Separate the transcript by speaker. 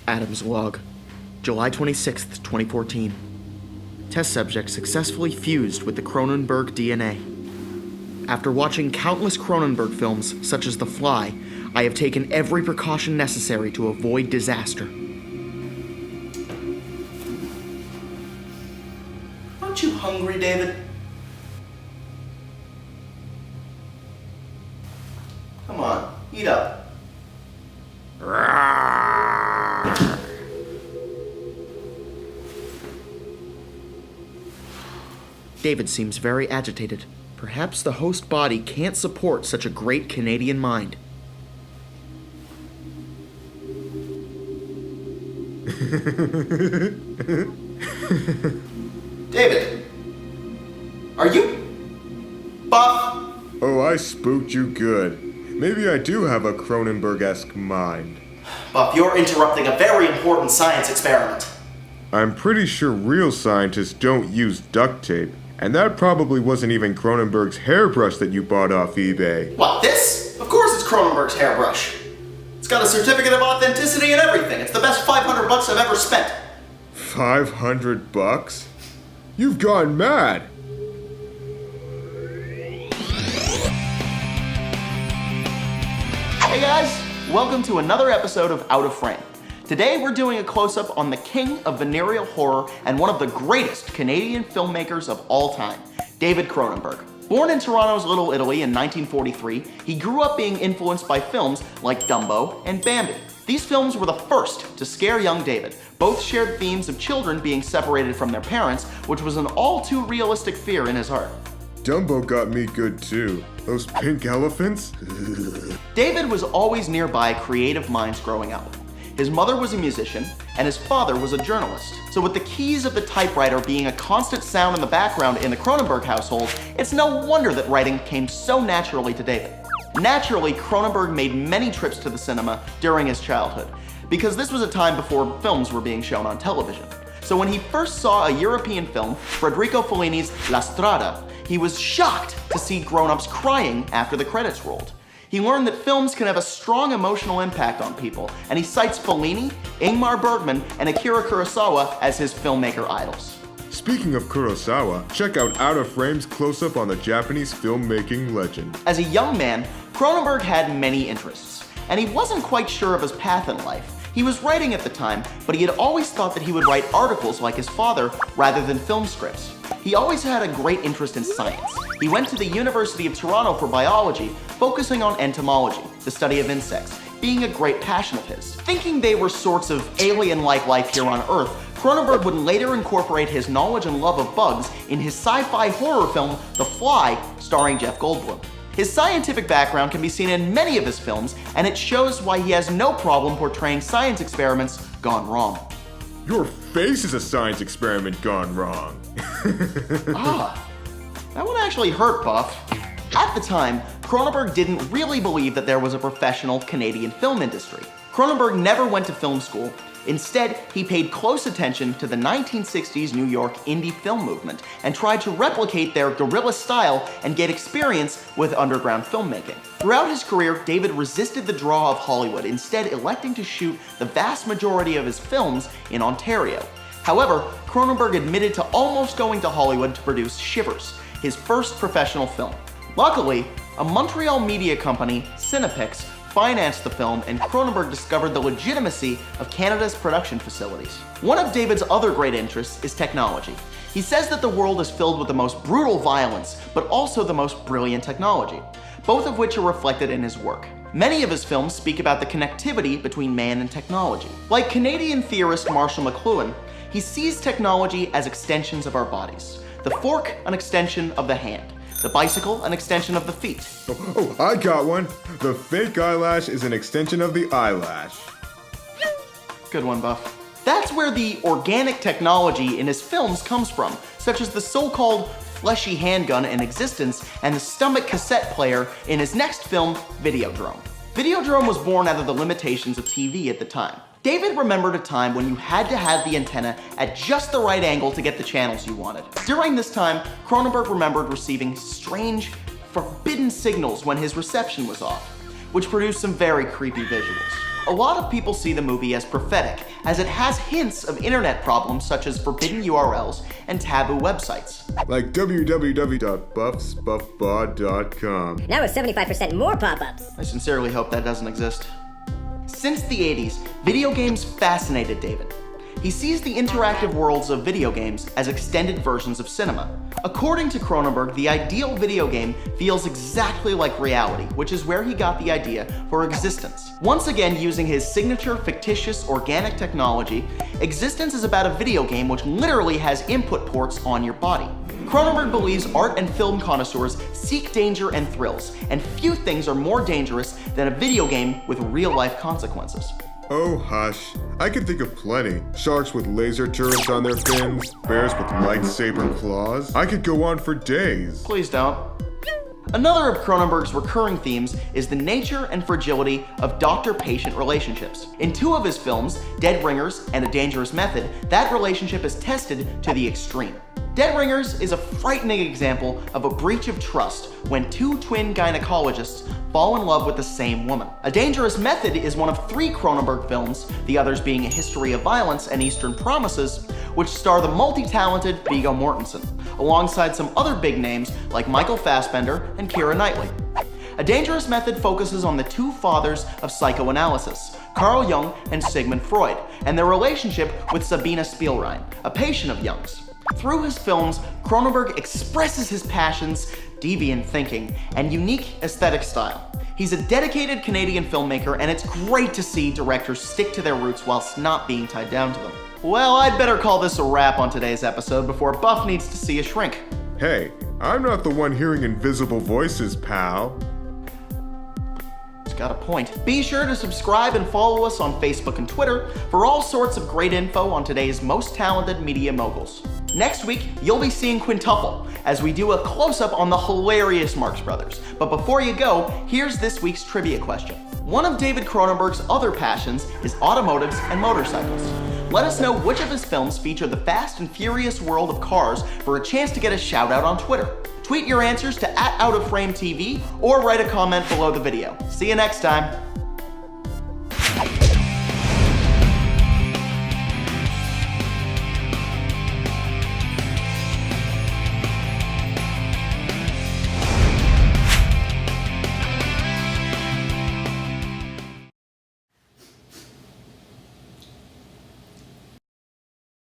Speaker 1: Adam's log, July 26, 2014. Test subject successfully fused with the Cronenberg DNA. After watching countless Cronenberg films, such as The Fly, I have taken every precaution necessary to avoid disaster.
Speaker 2: Aren't you hungry, David? Come on, eat up.
Speaker 1: David seems very agitated. Perhaps the host body can't support such a great Canadian mind.
Speaker 2: David, are you buff?
Speaker 3: Oh, I spooked you good. Maybe I do have a Cronenberg-esque mind.
Speaker 2: Buff, you're interrupting a very important science experiment.
Speaker 3: I'm pretty sure real scientists don't use duct tape. And that probably wasn't even Cronenberg's hairbrush that you bought off eBay.
Speaker 2: What, this? Of course it's Cronenberg's hairbrush. It's got a certificate of authenticity and everything. It's the best $500 I've ever spent.
Speaker 3: $500? You've gone mad!
Speaker 2: Hey guys, welcome to another episode of Out of Frame. Today we're doing a close-up on the king of venereal horror and one of the greatest Canadian filmmakers of all time, David Cronenberg. Born in Toronto's Little Italy in 1943, he grew up being influenced by films like Dumbo and Bambi. These films were the first to scare young David. Both shared themes of children being separated from their parents, which was an all too realistic fear in his heart.
Speaker 3: Dumbo got me good too. Those pink elephants?
Speaker 2: David was always nearby creative minds growing up. His mother was a musician, and his father was a journalist. So with the keys of the typewriter being a constant sound in the background in the Cronenberg household, it's no wonder that writing came so naturally to David. Naturally, Cronenberg made many trips to the cinema during his childhood, because this was a time before films were being shown on television. So when he first saw a European film, Federico Fellini's La Strada, he was shocked to see grown-ups crying after the credits rolled. He learned that films can have a strong emotional impact on people, and he cites Fellini, Ingmar Bergman, and Akira Kurosawa as his filmmaker idols.
Speaker 3: Speaking of Kurosawa, check out Out of Frame's close-up on the Japanese filmmaking legend.
Speaker 2: As a young man, Cronenberg had many interests, and he wasn't quite sure of his path in life. He was writing at the time, but he had always thought that he would write articles like his father rather than film scripts. He always had a great interest in science. He went to the University of Toronto for biology, focusing on entomology, the study of insects, being a great passion of his. Thinking they were sorts of alien-like life here on Earth, Cronenberg would later incorporate his knowledge and love of bugs in his sci-fi horror film, The Fly, starring Jeff Goldblum. His scientific background can be seen in many of his films, and it shows why he has no problem portraying science experiments gone wrong.
Speaker 3: Your face is a science experiment gone wrong.
Speaker 2: That one actually hurt, Buff. At the time, Cronenberg didn't really believe that there was a professional Canadian film industry. Cronenberg never went to film school. Instead, he paid close attention to the 1960s New York indie film movement and tried to replicate their guerrilla style and get experience with underground filmmaking. Throughout his career, David resisted the draw of Hollywood, instead electing to shoot the vast majority of his films in Ontario. However, Cronenberg admitted to almost going to Hollywood to produce Shivers, his first professional film. Luckily, a Montreal media company, Cinepix, financed the film, and Cronenberg discovered the legitimacy of Canada's production facilities. One of David's other great interests is technology. He says that the world is filled with the most brutal violence, but also the most brilliant technology, both of which are reflected in his work. Many of his films speak about the connectivity between man and technology. Like Canadian theorist Marshall McLuhan, he sees technology as extensions of our bodies. The fork, an extension of the hand. The bicycle, an extension of the feet.
Speaker 3: Oh, I got one. The fake eyelash is an extension of the eyelash.
Speaker 2: Good one, Buff. That's where the organic technology in his films comes from, such as the so-called fleshy handgun in Existence and the stomach cassette player in his next film, Videodrome. Videodrome was born out of the limitations of TV at the time. David remembered a time when you had to have the antenna at just the right angle to get the channels you wanted. During this time, Cronenberg remembered receiving strange, forbidden signals when his reception was off, which produced some very creepy visuals. A lot of people see the movie as prophetic, as it has hints of internet problems such as forbidden URLs and taboo websites.
Speaker 3: Like www.buffsbuffbod.com.
Speaker 4: Now with 75% more pop-ups.
Speaker 2: I sincerely hope that doesn't exist. Since the 80s, video games fascinated David. He sees the interactive worlds of video games as extended versions of cinema. According to Cronenberg, the ideal video game feels exactly like reality, which is where he got the idea for Existence. Once again, using his signature fictitious organic technology, Existence is about a video game which literally has input ports on your body. Cronenberg believes art and film connoisseurs seek danger and thrills, and few things are more dangerous than a video game with real-life consequences.
Speaker 3: Oh hush, I can think of plenty. Sharks with laser turrets on their fins, bears with lightsaber claws. I could go on for days.
Speaker 2: Please don't. Another of Cronenberg's recurring themes is the nature and fragility of doctor-patient relationships. In two of his films, Dead Ringers and A Dangerous Method, that relationship is tested to the extreme. Dead Ringers is a frightening example of a breach of trust when two twin gynecologists fall in love with the same woman. A Dangerous Method is one of 3 Cronenberg films, the others being A History of Violence and Eastern Promises, which star the multi-talented Viggo Mortensen, alongside some other big names like Michael Fassbender and Keira Knightley. A Dangerous Method focuses on the 2 fathers of psychoanalysis, Carl Jung and Sigmund Freud, and their relationship with Sabina Spielrein, a patient of Jung's. Through his films, Cronenberg expresses his passions, deviant thinking, and unique aesthetic style. He's a dedicated Canadian filmmaker, and it's great to see directors stick to their roots whilst not being tied down to them. Well, I'd better call this a wrap on today's episode before Buff needs to see a shrink.
Speaker 3: Hey, I'm not the one hearing invisible voices, pal.
Speaker 2: Got a point. Be sure to subscribe and follow us on Facebook and Twitter for all sorts of great info on today's most talented media moguls. Next week, you'll be seeing Quintuple as we do a close-up on the hilarious Marx Brothers. But before you go, here's this week's trivia question. One of David Cronenberg's other passions is automotives and motorcycles. Let us know which of his films feature the fast and furious world of cars for a chance to get a shout out on Twitter. Tweet your answers to @OutOfFrameTV or write a comment below the video. See you next time.